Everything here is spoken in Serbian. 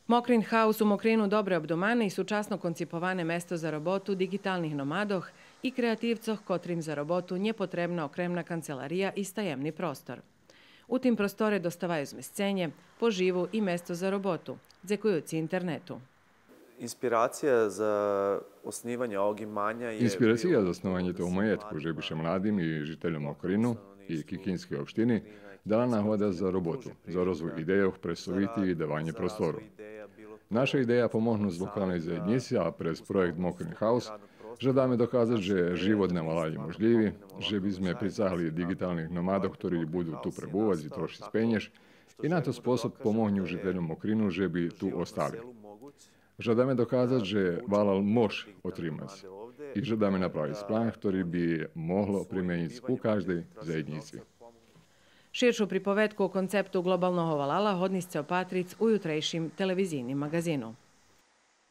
Mokrin House u Mokrinu dobre obdomane i sučasno koncipovane mesto za robotu digitalnih nomadoh i kreativcoh, kotrim za robotu nje potrebna okremna kancelarija i stajemni prostor. U tim prostore dostavajú zmescenje, poživu i mesto za robotu, dzekujúci internetu. Inspiracija za osnivanje ovog imanja je... Inspiracija za osnovanje tog majetku žebiše mladim i žiteljom Mokrinu i Kikinske opštini dala nahoda za robotu, za rozvoj ideje presoviti i davanje prostoru. Naša ideja pomohnu z lokalnej zajednici, a prez projekt Mokrin House žedáme dokázať, že život na Malali možljivi, že by sme pricahli digitalnih nomadov, ktorí budú tu prebúvať i trošiť peněž i na to spôsob pomohnu žiteľom Mokrinu, že by tu ostali. Žedáme dokázať, že Valal može otrimať i žedáme napraviť plán, ktorý by mohlo primeniť u každej zajednici. Širšu pripovetku o konceptu globalnog Valala hodnisce opatric u jutrejšim televizijnim magazinu.